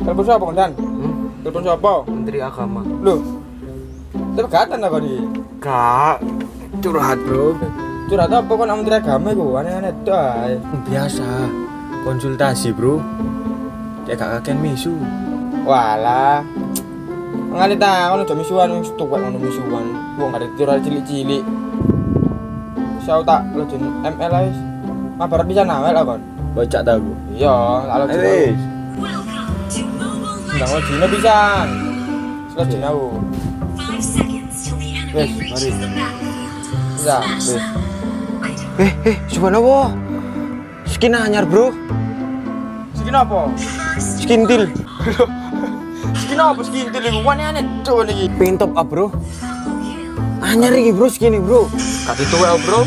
Telepon siapa kondan? Telepon siapa? Menteri Agama. Loh. Tapi katan apa nih? Kak, curhat bro. Curhat apa kan Menteri Agama iku? Aneh-aneh tuh. Biasa. Konsultasi bro. Kayak gak kakean misu. Walah. Ngali ta kono aja misuan wis tuwek ngono misuan. Wong arep curhat cilik-cilik. Saya tak lojone ML wis. Mabar bisa nawel apa? Bocak ta aku. Iya, lalu Wis. Ndang lojone pisan. Selojone aku. Wis, mari. Ya, wis. Subhanallah. Skin anyar bro. Skin apa? Skintil. Skin apa skintil iku? Aneh-aneh tuh niki. Pengen top up bro. Anyar iki bro skin bro. Kate tuwek bro.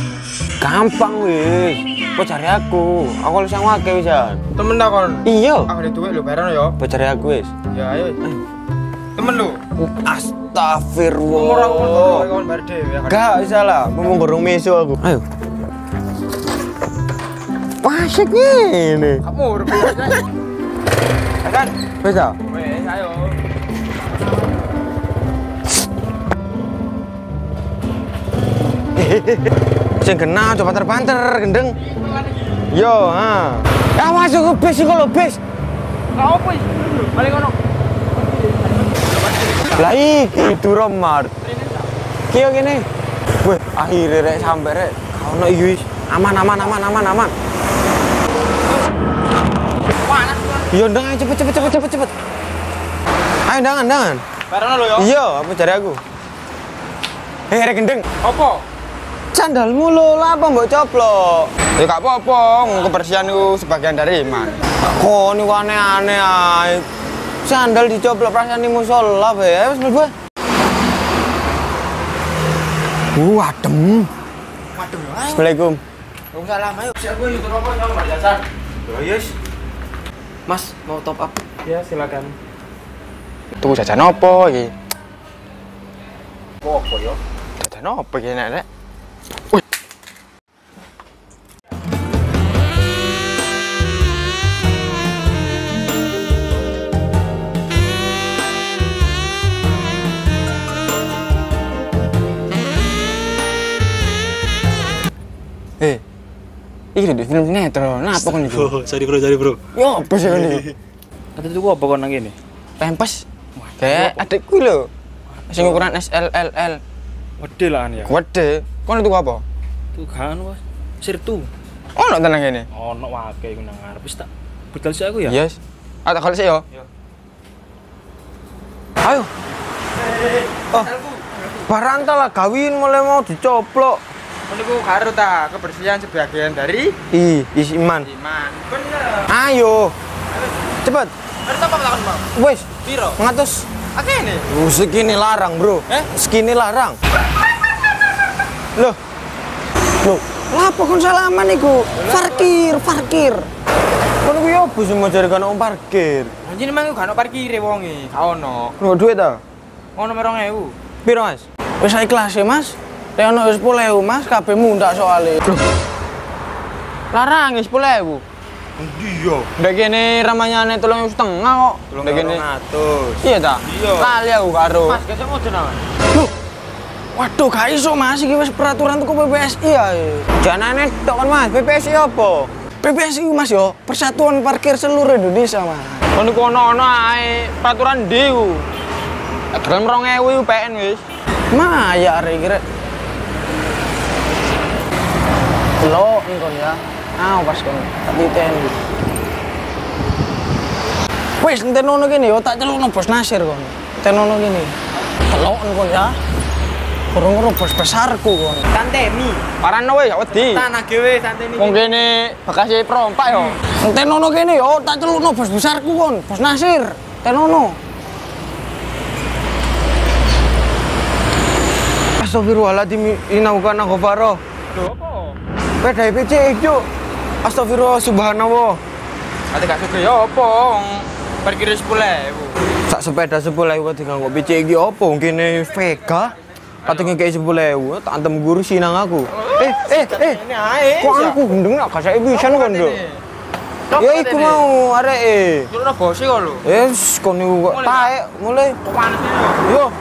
Gampang wis. Kok cari aku harus yang wake wisan. Temen ta kon? Iya. Aku ada tuwek lho bareng ya. Kok cari aku wis. Ya ayo. Temen lu. Astagfirullah. Ora kon bar dhewe. Gak bisa lah, ngomong gorong meso aku. Ayo. Pasik ini. Kamu udah bisa. Kan? Bisa? Wes, ayo. Sing kena coba banter gendeng. Yo, ha. Ya masuk ke bis iku lho, bis. Lah opo iki? Balik ngono. Lah iki Duromart. Kiyo gini. Weh, akhirnya rek sampe rek. Ono iki wis. Aman. Panas. Yo ndang ayo cepet. Ayo ndangan. Bareng lho ya. Iya, apa cari aku? Rek gendeng. Apa? Sandalmu lo lah apa mbok coplok? Ya gak apa-apa, kebersihan itu sebagian dari iman. Kok ini aneh-aneh ae. Sandal dicoplok perasaan di musola ya, wis mlebu. Adem. Waduh. Assalamualaikum. Waalaikumsalam. Ayo, siap gue itu apa sama Mbak Jasan. Yes. Mas, mau top up? Ya, silakan. Tuh jajan apa iki? Apa ya? Jajan apa iki nek? Iki di film sinetron. Nah, apa kon iki? Oh, sorry bro. Yo, apa sih kon iki? Kata tuku apa kon nang kene? Pempes. Kayak adikku lho. Sing ukuran SLLL. Wede lah ya. Gede. Kon itu apa? Tuh kan wah. Sirtu. Ono tenan kene. Ono wae iku nang ngarep wis tak. Budal sik aku ya. Yes. Tak kalau sih yo. Ayo. Oh. Baranta lah kawin mulai mau dicoplok. Niku karo ta kebersihan sebagian dari Iman. iman. Bener. Ayo. Cepet. Harus apa takon, Bang? Wes, Piro? 100. Akeh ne. Segini larang, Bro. Segini larang. Loh. Lapo kon salaman iku? Parkir. Kon kuwi opo sing majare kan om parkir? Anjir memang gak ono parkire wonge. Gak ono. Ono duit ta? Ono 2000. Piro, Mas? Wis ikhlas ya, Mas. Nek ono 10.000, Mas, kabeh mundak soalé. Larang 10.000. Iya. Ndek kene ramanyane 3.500 kok. Ndek kene 300. iya ta? Iya. Lali aku karo. Mas, gesek ngono awan. Loh. Waduh, gak iso Mas, iki wis peraturan tuku PPSI ae. Janane tok kan Mas, PPSI apa? PPSI Mas yo, Persatuan Parkir Seluruh Indonesia, Mas. Kon iku ono ae peraturan ndi ku? Dalam 2000 UPN wis. Maya arek iki rek. Lo engkon ya. Pas kon tak titen. Wis entenono kene yo tak celukno Bos Nasir kon. Entenono kene. Telok engkon ya. Kurang-kurang bos besarku kon. Santeni. Parano wis wedi. Tanah gewe santeni. Wong kene bekas perompak yo. Entenono kene yo tak celukno bos besarku kon, Bos Nasir. Entenono. Astagfirullahaladzim, innahu ghafara. Lho apa? Peda PC iki, astagfirullah subhanallah. Ate gak suge ya apa? Parkir 10.000. Sak sepeda 10.000 diganggo PC iki apa? Kene Vega. Kate ngekeki 10.000, tak antem guru sinang aku. Ini ae. Kok aku gendeng nak gak saiki pisan kon, Nduk. Ya iku mau areke. Jurno bose kok lho. Kon niku kok taek mulai. Kok panas ya? Yo.